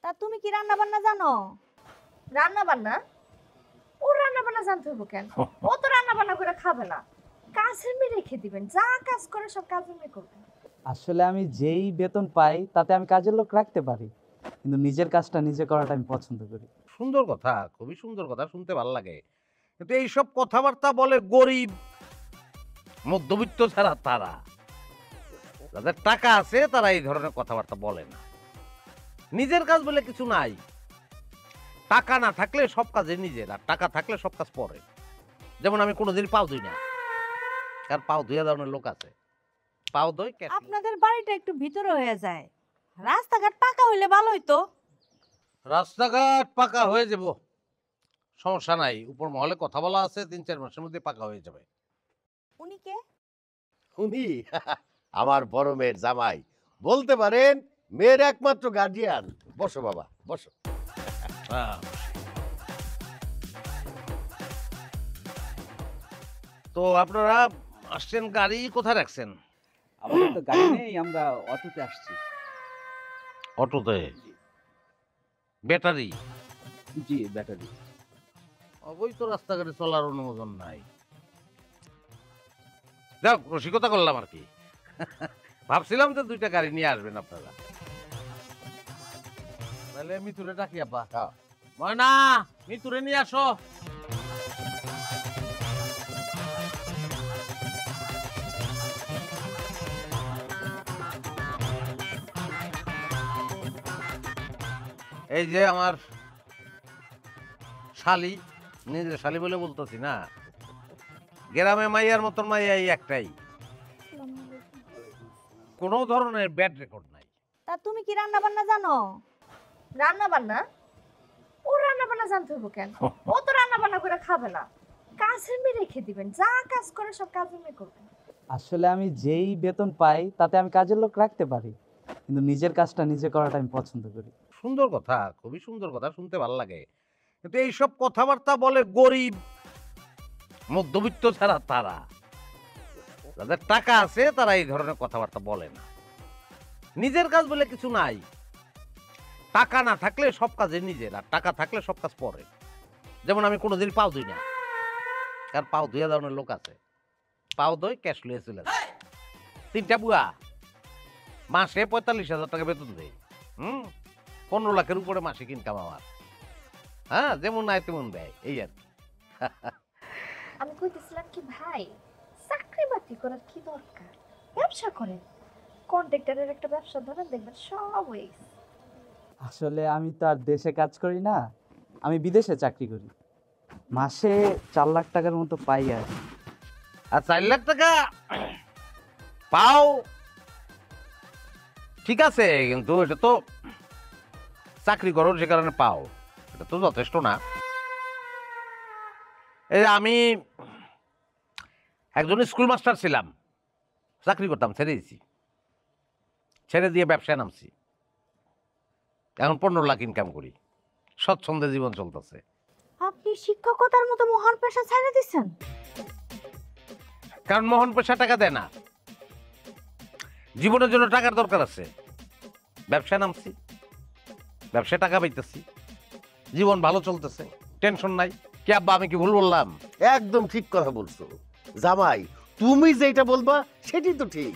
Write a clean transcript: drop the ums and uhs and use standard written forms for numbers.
তা তুমি কি রান্না বান্না জানো? রান্না বান্না? ও রান্না বান্না জানতে হইব কেন? ও তো রান্না বান্না করে খাবে না, কাজের মেয়ে রেখে দিবেন, যা কাজ করে সব কাজের মেয়ে করবে। আসলে আমি যেই বেতন পাই তাতে আমি কাজের লোক রাখতে পারি, কিন্তু নিজের কাজটা নিজে করাটা আমি পছন্দ করি। সুন্দর কথা, খুবই সুন্দর কথা, শুনতে ভালো লাগে। কিন্তু এইসব কথাবার্তা বলে গরিব মধ্যবিত্ত ছাড়া তারা, যাদের টাকা আছে তারা এই ধরনের কথাবার্তা বলে না। নিজের কাজ বলে কিছু নাই। টাকা না থাকলে সব কাজে নিজের, আর টাকা থাকলে সব কাজ পরে। যেমন আমি কোনোদিন পাও ধুই না, কারণ পাও ধুইয়া ধরনের লোক আছে, পাও ধুই। আপনাদের বাড়িটা একটু ভিতরে হয়ে যায়, রাস্তাঘাট পাকা হইলে ভালো হইতো। রাস্তাঘাট পাকা হয়ে যাব, সমস্যা নাই। উপর মহলে কথা বলা আছে, 3-4 মাসের মধ্যে পাকা হয়ে যাবে। উনি কে? উনি আমার বড় মেয়ের জামাই, বলতে পারেন মেয়ের একমাত্র গার্জিয়ান। বসো বাবা, বসো। তো আপনারা আসছেন, গাড়ি কোথায় রাখছেন? আমাদের তো গাড়ি নেই, আমরা অটোতে আসছি। অটোতে? ব্যাটারি? জি, ব্যাটারি। ওই তো রাস্তাঘাটে চলার অনুমোদন নাই। যাক, রসিকতা করলাম আর কি। ভাবছিলাম তো 2টা গাড়ি নিয়ে আসবেন আপনারা। তাহলে মিতুরে ডাকি আপা। ময়না, মিতুরে নিয়ে আসো। এই যে আমার শালি, নিজের শালি বলে বলতেছি না, গ্রামে মাইয়ার মতন মাইয়া এই একটাই, কোনো ধরনের ব্যাড রেকর্ড নাই। তা তুমি কি রান্না বান্না জানো? রান্না বান্না? ও রান্না বান্না জানতে হইব কেন? ও তো রান্না বান্না করে খাবে না, কাজের মেয়ে রেখে দিবেন, যা কাজ করে সব কাজের মেয়ে করবে। আসলে আমি যেই বেতন পাই তাতে আমি কাজের লোক রাখতে পারি, কিন্তু নিজের কাজটা নিজে করাটা আমি পছন্দ করি। সুন্দর কথা, খুবই সুন্দর কথা, শুনতে ভালো লাগে। কিন্তু এইসব কথাবার্তা বলে গরিব মধ্যবিত্ত ছাড়া তারা, যাদের টাকা আছে তারা এই ধরনের কথাবার্তা বলে না। নিজের কাজ বলে কিছু নাই। টাকা না থাকলে সব কাজে নিজের, আর টাকা থাকলে সব কাজ পরে। যেমন আমি কোনোদিন পাও ধুই না, কারণ পাও ধুইয়া ধরনের লোক আছে, পাও ধুই ক্যাশ লুয়ে চলে যায়। 3টা বুয়া, মাসে 45,000 টাকা বেতন দেয়। 15 লাখের উপরে মাসিক ইনকাম আমার। হ্যাঁ, যেমন নাই তেমন দেয়, এই আর কি। আমি কইতেছিলাম কি ভাই, চাকরি বাকরি করার কি দরকার, ব্যবসা করেন, কন্ট্রাক্টরের একটা ব্যবসা ধরেন, দেখবেন সব হয়ে গেছে। আসলে আমি তো আর দেশে কাজ করি না, আমি বিদেশে চাকরি করি। মাসে 4 লাখ টাকার মতো পাই আর কি। আর 4 লাখ টাকা পাও ঠিক আছে, কিন্তু এটা তো চাকরি করো যে কারণে পাও, এটা তো যথেষ্ট না। এই আমি একজন স্কুল মাস্টার ছিলাম, চাকরি করতাম, ছেড়ে দিয়েছি, ছেড়ে দিয়ে ব্যবসায় নামছি। এখন 15 লাখ ইনকাম করি, স্বচ্ছন্দে জীবন চলতেছে। আপনি শিক্ষকতার মতো মহান পেশা ছেড়ে দিচ্ছেন? কারণ মোহন পয়সা টাকা দেয় না, জীবনের জন্য টাকার দরকার আছে। ব্যবসায় নামছি, ব্যবসায় টাকা পাইতেছি, জীবন ভালো চলতেছে, টেনশন নাই। কি আব্বা, আমি কি ভুল বললাম? একদম ঠিক কথা বলছো জামাই, তুমি যেটা বলবা সেটাই তো ঠিক।